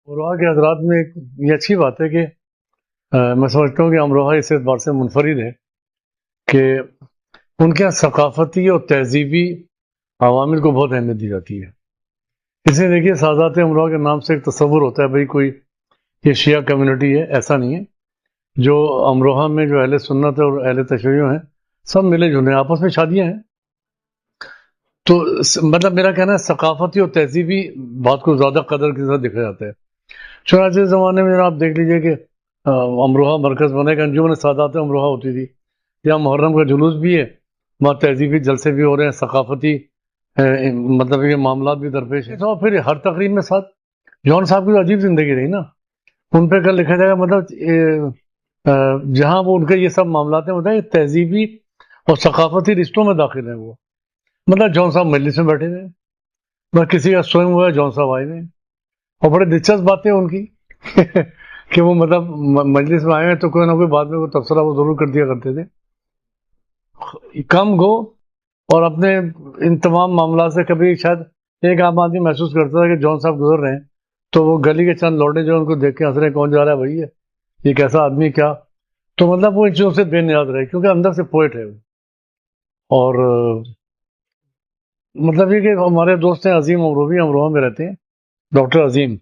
امروہہ کے حضرات میں ایک یہ اچھی بات ہے کہ میں سمجھتا ہوں کہ امروہہ اس اعتبار سے منفرد ہے کہ ان کے یہاں ثقافتی اور تہذیبی عوامل کو بہت اہمیت دی جاتی ہے. اس لیے دیکھیے سادات امروہہ کے نام سے ایک تصور ہوتا ہے بھائی کوئی یہ شیعہ کمیونٹی ہے. ایسا نہیں ہے. جو امروہہ میں جو اہل سنت اور اہل تشیع ہیں سب ملے جلے ہیں, آپس میں شادیاں ہیں. تو مطلب میرا کہنا ہے ثقافتی اور تہذیبی بات کو زیادہ قدر کے ساتھ دیکھا جاتا ہے. چنانچہ زمانے میں آپ دیکھ لیجئے کہ امروہہ مرکز بنے کا انجمن سادات امروہہ ہوتی تھی. یہاں محرم کا جلوس بھی ہے, وہاں تہذیبی جلسے بھی ہو رہے ہیں, ثقافتی مطلب یہ معاملات بھی درپیش ہیں. تو پھر ہر تقریب میں ساتھ جون صاحب کی تو عجیب زندگی رہی نا. ان پہ کل لکھا جائے گا مطلب جہاں وہ ان کے یہ سب معاملات ہیں ہوتا ہے تہذیبی اور ثقافتی رشتوں میں داخل ہیں. وہ مطلب جون صاحب مجلس میں بیٹھے ہوئے, نہ کسی کا سوئم ہوا ہے, جون صاحب آئے ہوئے, اور بڑے دلچسپ باتیں ان کی کہ وہ مطلب مجلس میں آئے ہیں تو کوئی نہ کوئی بعد میں کوئی تبصرہ وہ ضرور کر دیا کرتے تھے. کم گو اور اپنے ان تمام معاملات سے کبھی شاید ایک عام آدمی محسوس کرتا تھا کہ جون صاحب گزر رہے ہیں تو وہ گلی کے چند لوٹے جو ان کو دیکھ کے ہنس رہے ہیں, کون جا رہا ہے بھائی یہ کیسا آدمی کیا. تو مطلب وہ ان چیزوں سے بے نیاز رہے کیونکہ اندر سے پوئٹ ہے وہ. اور مطلب یہ کہ ہمارے دوست ہیں عظیم امروہی, امروہہ میں رہتے ہیں, ڈاکٹر عظیم.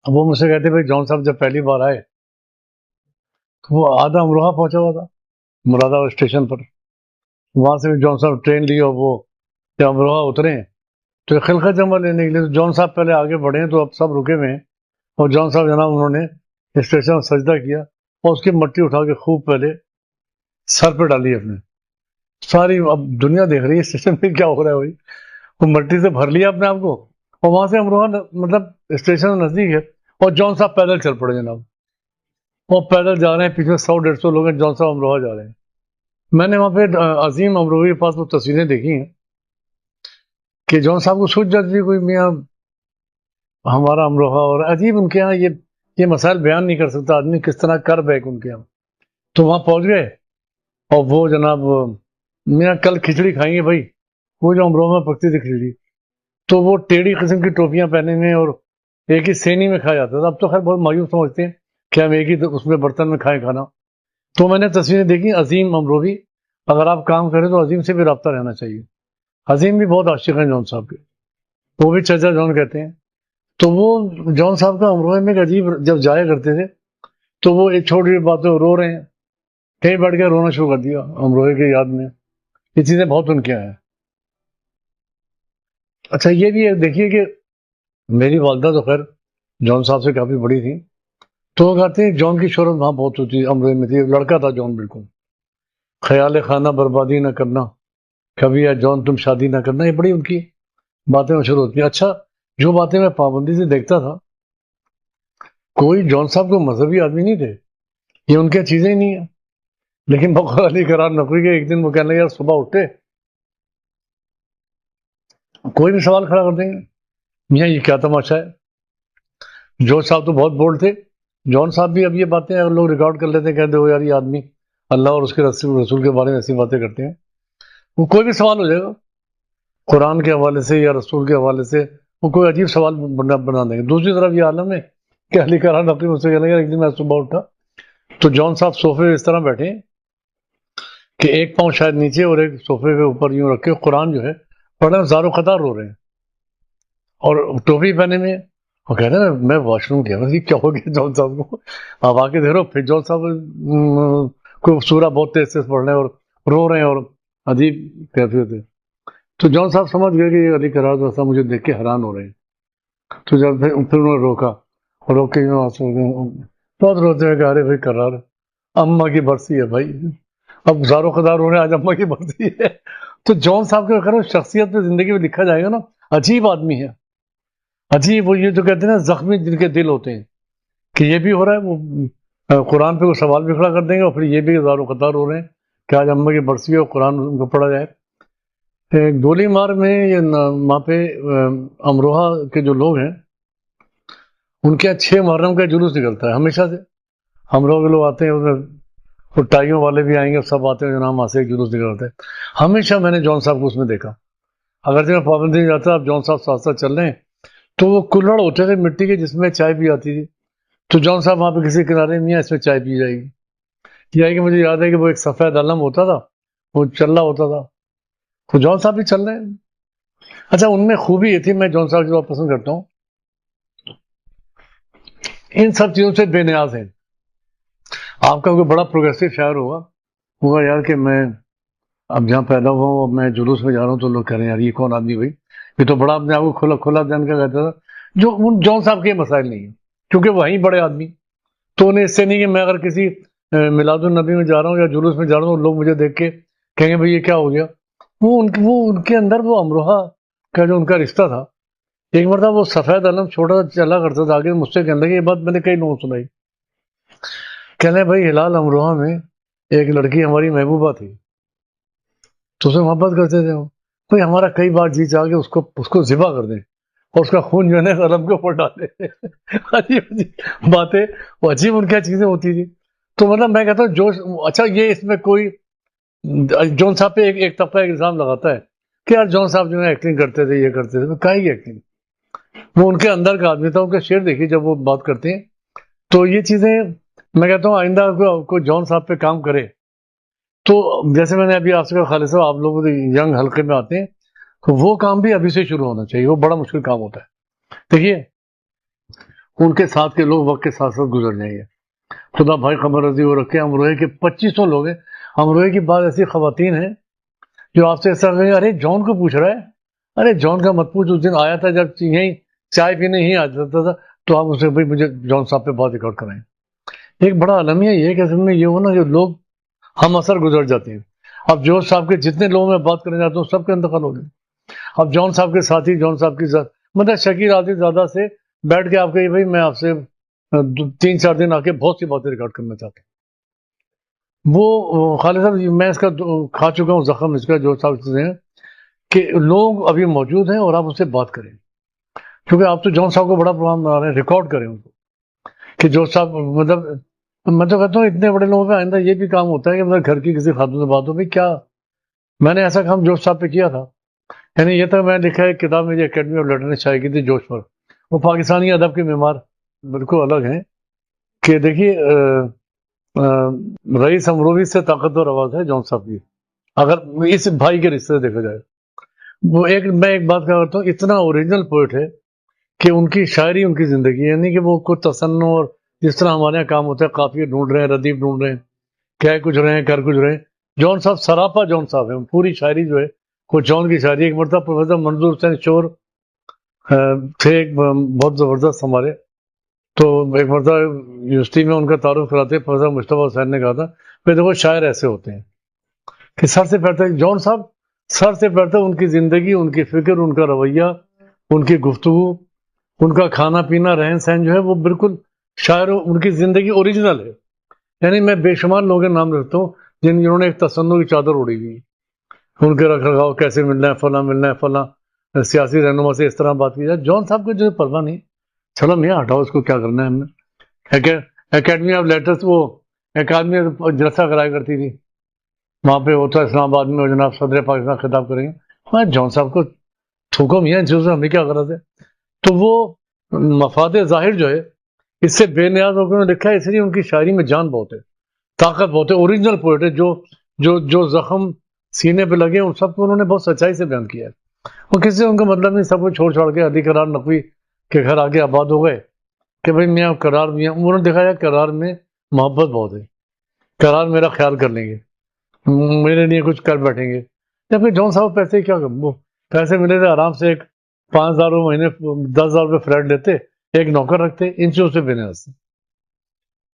اب وہ مجھ سے کہتے بھائی جون صاحب جب پہلی بار آئے تو وہ آدھا امروہہ پہنچا ہوا تھا مراد آباد اسٹیشن پر. وہاں سے بھی جون صاحب ٹرین لی اور وہ جب امروہہ اترے تو خلقت جمع لینے کے لیے تو جون صاحب پہلے آگے بڑھے ہیں تو اب سب رکے ہوئے ہیں. اور جون صاحب جناب انہوں نے اسٹیشن میں سجدہ کیا اور اس کی مٹی اٹھا کے خوب پہلے سر پہ ڈالی اپنے. ساری اب دنیا دیکھ رہی ہے اسٹیشن پہ کیا ہو رہا ہے بھائی. وہ مٹی سے بھر لیا اپنے آپ کو اور وہاں سے امروہہ مطلب اسٹیشن نزدیک ہے اور جون صاحب پیدل چل پڑے جناب. وہ پیدل جا رہے ہیں, پیچھے 100-150 لوگ ہیں, جون صاحب امروہہ جا رہے ہیں. میں نے وہاں پہ عظیم امروہی کے پاس وہ تصویریں دیکھی ہیں کہ جون صاحب کو سوچ جاتی ہے کوئی میاں ہمارا امروہہ, اور عجیب ان کے یہاں یہ مسائل بیان نہیں کر سکتا آدمی کس طرح کر بیک ان کے یہاں. تو وہاں پہنچ گئے اور وہ جناب میاں کل کھچڑی کھائیں گے بھائی, وہ جو امروہہ میں پکتی تھی کھچڑی, تو وہ ٹیڑھی قسم کی ٹوپیاں پہنے ہوئے اور ایک ہی سینی میں کھایا جاتا تھا. اب تو خیر بہت مایوس سمجھتے ہیں کہ ہم ایک ہی اس میں برتن میں کھائیں کھانا. تو میں نے تصویریں دیکھی عظیم امروہی. اگر آپ کام کریں تو عظیم سے بھی رابطہ رہنا چاہیے. عظیم بھی بہت عاشق ہیں جون صاحب کے, وہ بھی چچا جون کہتے ہیں. تو وہ جون صاحب کا امروہے میں ایک عجیب جب جایا کرتے تھے تو وہ ایک چھوٹی باتیں رو رہے ہیں, کہیں بیٹھ کے رونا شروع کر دیا امروہے کی یاد میں. یہ چیزیں بہت ان کے یہاں ہیں. اچھا یہ بھی دیکھیے کہ میری والدہ تو خیر جون صاحب سے کافی بڑی تھی, تو وہ کہتے ہیں جون کی شہرت وہاں بہت ہوتی ہے امروہے میں تھی. لڑکا تھا جون بالکل, خیال خانہ بربادی نہ کرنا, کبھی جون تم شادی نہ کرنا, یہ بڑی ان کی باتیں مشہور ہوتی ہیں. اچھا جو باتیں میں پابندی سے دیکھتا تھا, کوئی جون صاحب کو مذہبی آدمی نہیں تھے, یہ ان کی چیزیں ہی نہیں ہیں. لیکن بقول علی قرار نقوی کے ایک دن وہ کہنے لگے یار صبح اٹھے کوئی بھی سوال کھڑا کر دیں گے, میاں یہ کیا تماشا ہے. جو صاحب تو بہت بولڈ تھے, جون صاحب بھی اب یہ باتیں اگر لوگ ریکارڈ کر لیتے ہیں کہتے ہو یار یہ آدمی اللہ اور اس کے رسول کے بارے میں ایسی باتیں کرتے ہیں, وہ کوئی بھی سوال ہو جائے گا قرآن کے حوالے سے یا رسول کے حوالے سے, وہ کوئی عجیب سوال بنا دیں گے. دوسری طرف یہ عالم ہے کہ علی قرار نقوی مجھ سے کہنے لگا ایک دن میں صبح اٹھا تو جون صاحب صوفے اس طرح بیٹھے ہیں کہ ایک پاؤں شاید نیچے اور ایک صوفے کے اوپر یوں رکھے, قرآن جو ہے پڑھنے میں زار و قطار رو رہے ہیں اور ٹوپی پہنے میں. وہ کہہ رہے ہیں میں واش روم گیا, کیا ہو گیا جون صاحب کو. آپ آ کے دیکھ رہے ہو پھر جون صاحب کوئی سورہ بہت تیز تیز پڑھ رہے ہیں اور رو رہے ہیں اور عجیب کیفیت ہے. تو جون صاحب سمجھ گئے کہ علی قرار صاحب مجھے دیکھ کے حیران ہو رہے ہیں. تو جب پھر انہوں نے روکا اور روک کے بہت روتے ہیں کہ ارے بھائی قرار اماں کی برسی ہے بھائی, اب زار و قدار ہو رہے ہیں آج اماں کی برسی ہے. تو جون صاحب کے خیر شخصیت پہ زندگی میں لکھا جائے گا نا, عجیب آدمی ہے. عجیب, وہ یہ جو کہتے ہیں نا زخمی جن کے دل ہوتے ہیں کہ یہ بھی ہو رہا ہے, وہ قرآن پہ وہ سوال بھی کھڑا کر دیں گے اور پھر یہ بھی زار و قطار ہو رہے ہیں کہ آج اماں کی برسی ہے اور قرآن ان کو پڑھا جائے. گولی مار میں وہاں پہ امروہہ کے جو لوگ ہیں ان کے 6 محرم کا جلوس نکلتا ہے ہمیشہ سے. ہم لوگ آتے ہیں وہ ٹائیوں والے بھی آئیں گے, سب آتے ہیں جناب وہاں سے ایک جلوس نکلتا ہے. ہمیشہ میں نے جون صاحب کو اس میں دیکھا, اگرچہ میں پابندی نہیں جاتا, اب جون صاحب ساتھ ساتھ چل رہے ہیں تو وہ کلڑ ہوتے تھے مٹی کے جس میں چائے پی آتی تھی. تو جون صاحب وہاں پہ کسی کنارے میں اس میں چائے پی جائے گی. یہ ہے کہ مجھے یاد ہے کہ وہ ایک سفید علم ہوتا تھا, وہ چل رہا ہوتا تھا, تو جون صاحب بھی چل رہے ہیں. اچھا, ان میں خوبی یہ تھی, میں جون صاحب جو پسند کرتا ہوں, ان سب چیزوں سے بے نیاز ہیں. آپ کا کوئی بڑا پروگریسو شاعر ہوگا یار کہ میں اب جہاں پیدا ہوا ہوں, میں جلوس میں جا رہا ہوں تو لوگ کہہ رہے ہیں یار یہ کون آدمی بھائی, یہ تو بڑا اپنے آپ کو کھلا کھلا جان کا کہتا تھا. جو ان جون صاحب کے مسائل نہیں ہیں, کیونکہ وہیں بڑے آدمی, تو انہیں اس سے نہیں کہ میں اگر کسی میلاد النبی میں جا رہا ہوں یا جلوس میں جا رہا ہوں, لوگ مجھے دیکھ کے کہیں گے بھائی یہ کیا ہو گیا. وہ ان کے اندر وہ امروہہ کا جو ان کا رشتہ تھا. ایک مرتبہ وہ سفید علم چھوٹا سا چلا کرتا تھا, آگے مجھ سے کہنے لگے, یہ بات میں نے کئی لوگوں سنائی, کہنے بھائی ہلال امروہہ میں ایک لڑکی ہماری محبوبہ تھی, تو اسے محبت کرتے تھے وہ, کوئی ہمارا کئی بار جی چاہ کے اس کو ذبح کر دیں اور اس کا خون جو ہے نا علم کے اوپر ڈال دیں. عجیب عجیب باتیں, وہ عجیب ان کی چیزیں ہوتی تھی. تو مطلب میں کہتا ہوں جوش. اچھا, یہ اس میں کوئی جون صاحب پہ ایک طبقہ ایک الزام لگاتا ہے کہ یار جون صاحب جو ہے ایکٹنگ کرتے تھے, یہ کرتے تھے, کہیں گی ایکٹنگ, وہ ان کے اندر کا آدمی تھا. ان کے شعر دیکھیے جب وہ بات کرتے ہیں, تو یہ چیزیں میں کہتا ہوں آئندہ کو جون صاحب پہ کام کرے. تو جیسے میں نے ابھی آپ سے کہا خالد صاحب, آپ لوگ ینگ حلقے میں آتے ہیں, تو وہ کام بھی ابھی سے شروع ہونا چاہیے, وہ بڑا مشکل کام ہوتا ہے. دیکھیے ان کے ساتھ کے لوگ وقت کے ساتھ ساتھ گزر جائیں گے. خدا بھائی قمر رضی وہ رکھے, امروہے کے 2500 لوگ ہیں. امروہے کی بعض ایسی خواتین ہیں جو آپ سے ایسا کہیں ارے جون کو پوچھ رہا ہے, ارے جون کا مت پوچھ, اس دن آیا تھا جب یہیں چائے پینے ہی آ جاتا تھا, تو آپ اسے بھائی مجھے جون صاحب پہ بات ریکارڈ کرائیں. ایک بڑا المیہ یہ کہ اصل میں یہ ہو نا کہ لوگ ہم اثر گزر جاتے ہیں. اب جون صاحب کے جتنے لوگوں میں بات کرنے جاتا ہوں سب کے انتقال ہو گئے. اب جون صاحب کے ساتھی, جون صاحب کی ذات, مطلب شکیل عادل زادہ سے بیٹھ کے آپ کہیے بھائی میں آپ سے 3-4 دن آ کے بہت سی باتیں ریکارڈ کرنا چاہتا ہوں. وہ خالد صاحب میں اس کا کھا چکا ہوں زخم, اس کا جو صاحب چیزیں ہیں کہ لوگ ابھی موجود ہیں اور آپ اس سے بات کریں, کیونکہ آپ تو جون صاحب کو بڑا پروگرام بنا رہے ہیں, ریکارڈ کریں ان کو کہ جون صاحب مطلب میں تو کہتا ہوں اتنے بڑے لوگوں پہ آئندہ یہ بھی کام ہوتا ہے کہ مطلب گھر کی کسی خاتون سے بات ہو, بھائی کیا میں نے ایسا کام جوش صاحب پہ کیا تھا. یعنی یہ تک میں نے لکھا ہے کتاب میں, جو اکیڈمی آف لیٹر نے شائع کی تھی جوش پر, وہ پاکستانی ادب کے معمار بالکل الگ ہیں. کہ دیکھیے رئیس امروی سے طاقتور آواز ہے جون صاحب کی, اگر اس بھائی کے رشتے سے دیکھا جائے. وہ میں ایک بات کہا کرتا ہوں, اتنا اوریجنل پوئٹ ہے کہ ان کی شاعری ان کی زندگی, یعنی کہ وہ کوئی تصنع اور جس طرح ہمارے یہاں کام ہوتا ہے قافیے ڈھونڈ رہے ہیں, ردیف ڈھونڈ رہے ہیں, کہہ کچھ رہے ہیں کر کچھ رہے ہیں. جون صاحب سراپا جون صاحب ہیں, پوری شاعری جو ہے وہ جون کی شاعری. ایک مرتبہ پروفیسر منظور حسین شور تھے ایک بہت زبردست ہمارے, تو ایک مرتبہ یونیورسٹی میں ان کا تعارف کراتے پروفیسر مصطفیٰ حسین نے کہا تھا کہ دیکھو شاعر ایسے ہوتے ہیں کہ سر سے پڑھتے, جون صاحب سر سے پڑھتے ان کی زندگی, ان کی فکر, ان کا رویہ, ان کی گفتگو, ان کا کھانا پینا, رہن سہن جو ہے وہ بالکل شاعر, ان کی زندگی اوریجنل ہے. یعنی میں بے شمار لوگوں کے نام رکھتا ہوں جنہوں نے ایک تصنع کی چادر اڑی ہوئی, ان کے رکھ رکھاؤ کیسے ملنا ہے, فلاں ملنا ہے, فلاں سیاسی رہنما سے اس طرح بات کی جائے. جون صاحب کو جو پرواہ نہیں, چلو میاں ہٹاؤ اس کو, کیا کرنا ہے ہم نے. اکیڈمی آف لیٹرس وہ اکیڈمی جلسہ کرایا کرتی تھی, وہاں پہ ہوتا اسلام آباد میں, جناب صدر پاکستان خطاب کریں گے, میں جون صاحب کو تھوکو میاں, جو سے ہمیں کیا غرض ہے. تو وہ مفاد ظاہر جو ہے اس سے بے نیاز ہو کے انہوں نے لکھا ہے, اس لیے ان کی شاعری میں جان بہت ہے, طاقت بہت ہے, اوریجنل پوئٹ ہے. جو زخم سینے پہ لگے ان سب کو انہوں نے بہت سچائی سے بیان کیا ہے. وہ کسی سے ان کا مطلب نہیں, سب کو چھوڑ چھاڑ کے علی قرار نقوی کے گھر آگے آباد ہو گئے کہ بھائی میاں قرار, میاں انہوں نے دکھایا قرار میں محبت بہت ہے, قرار میرا خیال کر لیں گے, میرے لیے کچھ کر بیٹھیں گے. جبکہ جون صاحب پیسے کیا, وہ پیسے ملے تھے آرام سے, ایک 5,000 مہینے 10,000 روپے فلیٹ لیتے, ایک نوکر رکھتے, ان چیزوں سے بے نیاز تھے.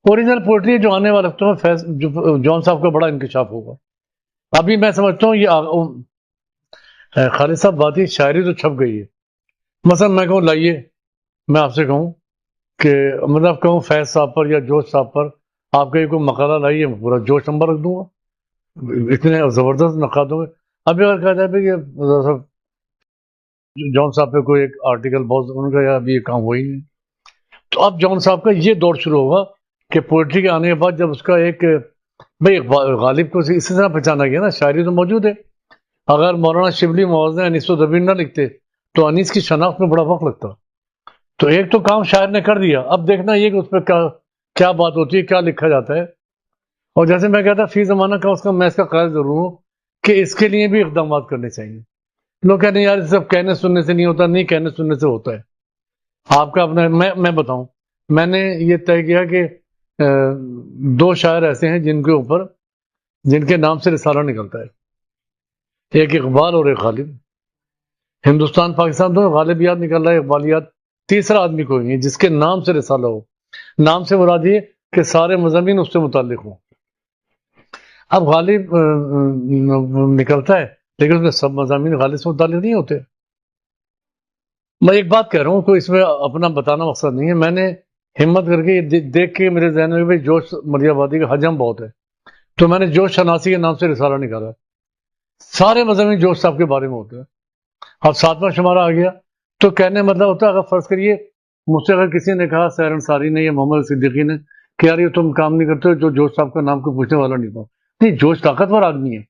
اوریجنل پوئٹری جو آنے والے وقتوں میں جون صاحب کا بڑا انکشاف ہوگا. ابھی میں سمجھتا ہوں یہ خالد صاحب بات ہی شاعری تو چھپ گئی ہے. مثلا میں کہوں لائیے, میں آپ سے کہوں کہ مطلب کہوں فیض صاحب پر یا جوش صاحب پر آپ کا یہ کوئی مقالہ لائیے, پورا جوش نمبر رکھ دوں گا, اتنے زبردست نقاد ہوں گے. ابھی اگر کہا جائے کہ جون صاحب پہ کوئی ایک آرٹیکل بہت ان کا, ابھی یہ کام ہو ہی نہیں. تو اب جون صاحب کا یہ دور شروع ہوگا کہ پوئٹری کے آنے کے بعد جب اس کا ایک بھائی غالب کو اسی طرح پہچانا گیا نا, شاعری تو موجود ہے. اگر مولانا شبلی موازنہ انیس و دبیر نہ لکھتے تو انیس کی شناخت میں بڑا وقت لگتا. تو ایک تو کام شاعر نے کر دیا، اب دیکھنا یہ کہ اس پہ کیا بات ہوتی ہے، کیا لکھا جاتا ہے. اور جیسے میں کہتا فی زمانہ کا میں اس کا قائل ضرور ہوں کہ اس کے لیے بھی اقدامات کرنے چاہیے. لوگ کہتے ہیں یار یہ سب کہنے سننے سے نہیں ہوتا. نہیں، کہنے سننے سے ہوتا ہے. آپ کا اپنا میں بتاؤں، میں نے یہ طے کیا کہ 2 شاعر ایسے ہیں جن کے نام سے رسالہ نکلتا ہے. ایک اقبال اور ایک غالب. ہندوستان پاکستان دونوں غالبیات نکل رہا ہے، اقبالیات. تیسرا آدمی کوئی نہیں جس کے نام سے رسالہ ہو. نام سے مراد یہ کہ سارے مضامین اس سے متعلق ہوں. اب غالب نکلتا ہے لیکن اس میں سب مضامین غالب سے متعلق نہیں ہوتے. میں ایک بات کہہ رہا ہوں، کوئی اس میں اپنا بتانا مقصد نہیں ہے. میں نے ہمت کر کے یہ دیکھ کے میرے ذہن میں جوش مریم آبادی کا حجم بہت ہے، تو میں نے جوش شناسی کے نام سے رسالہ نکالا. سارے مضامین جوش صاحب کے بارے میں ہوتے ہیں. اب 7واں شمارہ آ گیا تو کہنے مطلب ہوتا ہے، اگر فرض کریے مجھ سے اگر کسی نے کہا، سیر انصاری نے یا محمد صدیقی نے، کہ یار یہ تم کام نہیں کرتے ہو، جو جوش صاحب کا نام کو پوچھنے والا نہیں تھا. نہیں، جوش طاقتور آدمی ہے،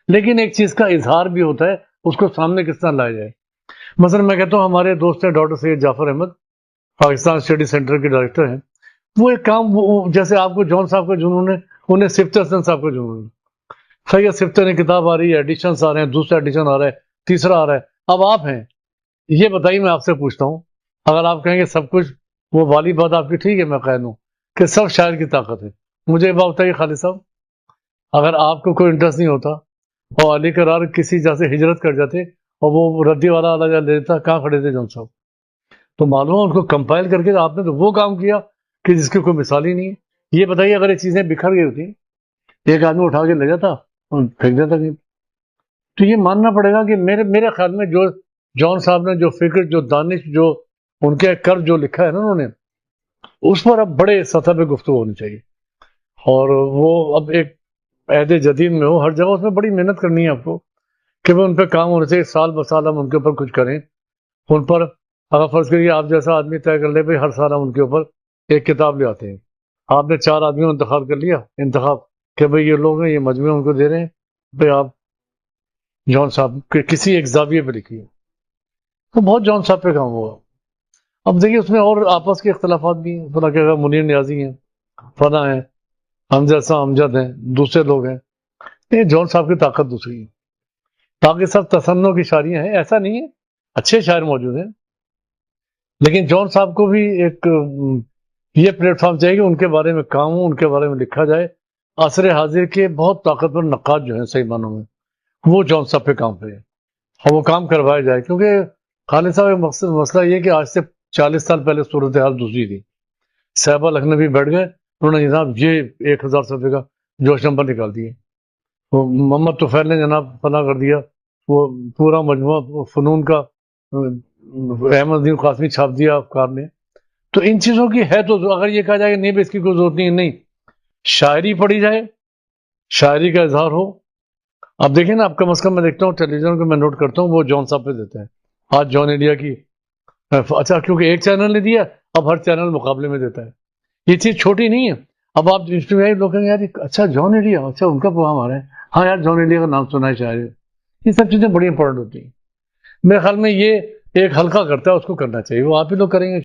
لیکن ایک چیز کا اظہار بھی ہوتا ہے، اس کو سامنے کس طرح لایا جائے. مثلا میں کہتا ہوں ہمارے دوست ہیں ڈاکٹر سید جعفر احمد، پاکستان اسٹڈی سینٹر کے ڈائریکٹر ہیں. وہ ایک کام جیسے آپ کو جون صاحب کا جنون ہے، انہیں صفت حسن صاحب کا جنون ہے. سید صفت نے کتاب آ رہی ہے، ایڈیشنز آ رہے ہیں، دوسرا ایڈیشن آ رہا ہے، تیسرا آ رہا ہے. اب آپ ہیں، یہ بتائیے، میں آپ سے پوچھتا ہوں، اگر آپ کہیں گے سب کچھ، وہ والی بات آپ کی ٹھیک ہے، میں قائل ہوں کہ سب شاعر کی طاقت ہے. مجھے یہ بات بتائیے خالد صاحب، اگر آپ کو کوئی انٹرسٹ نہیں ہوتا اور علی قرار کسی جگہ سے ہجرت کر جاتے اور وہ ردی والا الگ لے لیتا، کہاں کھڑے تھے جون صاحب؟ تو معلوم ہے ان کو کمپائل کر کے آپ نے تو وہ کام کیا کہ جس کی کوئی مثال ہی نہیں ہے. یہ بتائیے اگر یہ چیزیں بکھر گئی ہوتی، ایک آدمی اٹھا کے لے جاتا اور پھینک دیتا کہیں، تو یہ ماننا پڑے گا کہ میرے خیال میں جو جون صاحب نے جو فکر، جو دانش، جو ان کے کر جو لکھا ہے نا انہوں نے، اس پر اب بڑے سطح پہ گفتگو ہونی چاہیے. اور وہ اب ایک عہد جدید میں ہو، ہر جگہ اس میں بڑی محنت کرنی ہے آپ کو کہ وہ ان پہ کام ہونے چاہیے. سال بسال ہم ان کے اوپر کچھ کریں. ان پر اگر فرض کریے آپ جیسا آدمی طے کر لے بھائی ہر سال ہم ان کے اوپر ایک کتاب لے آتے ہیں. آپ نے 4 آدمیوں انتخاب کر لیا، کہ بھائی یہ لوگ ہیں، یہ مجموعہ ان کو دے رہے ہیں، بھائی آپ جون صاحب کے کسی ایک زاویے پہ لکھیے. تو بہت جون صاحب پہ کام ہوا. اب دیکھیے اس میں اور آپس کے اختلافات بھی ہیں. فلاں کہ منیر نیازی ہیں، فلاں ہیں، امجد ہیں، دوسرے لوگ ہیں. یہ جون صاحب کی طاقت دوسری ہے. باقی سب تصنع کی شاعریاں ہیں، ایسا نہیں ہے، اچھے شاعر موجود ہیں، لیکن جون صاحب کو بھی ایک یہ پلیٹ فارم چاہیے کہ ان کے بارے میں کام ہو، ان کے بارے میں لکھا جائے. عصر حاضر کے بہت طاقتور نقاد جو ہیں صحیح معنوں میں، وہ جون صاحب پہ کام پہ ہے اور وہ کام کروایا جائے. کیونکہ خالد صاحب مسئلہ یہ کہ آج سے 40 سال پہلے صورتحال دوسری تھی. صاحبہ لکھنوی بیٹھ گئے، انہوں نے جناب یہ 1000 صفحے کا جوش نمبر نکال دیے. وہ محمد طفیل نے جناب فنا کر دیا، وہ پورا مجموعہ فنون کا احمد الدین قاسمی چھاپ دیا افکار نے. تو ان چیزوں کی ہے، تو اگر یہ کہا جائے کہ نہیں اس کی کوئی ضرورت نہیں ہے، نہیں، شاعری پڑھی جائے، شاعری کا اظہار ہو. اب دیکھیں نا، اب کم از کم میں دیکھتا ہوں ٹیلی ویژن کو، میں نوٹ کرتا ہوں وہ جون صاحب پہ دیتے ہیں. آج جون انڈیا کی، اچھا کیونکہ ایک چینل نے دیا، اب ہر چینل مقابلے میں دیتا ہے. یہ چیز چھوٹی نہیں ہے. اب آپ لوگ کہیں یار اچھا جون انڈیا، اچھا ان کا پروگرام آ رہا ہے، ہاں یار جون انڈیا کا نام سنا ہے شاعر. یہ سب چیزیں بڑی امپورٹنٹ ہوتی ہیں. میرے خیال میں یہ ایک حلقہ کرتا ہے، اس کو کرنا چاہیے. وہ آپ ہی لوگ کریں گے.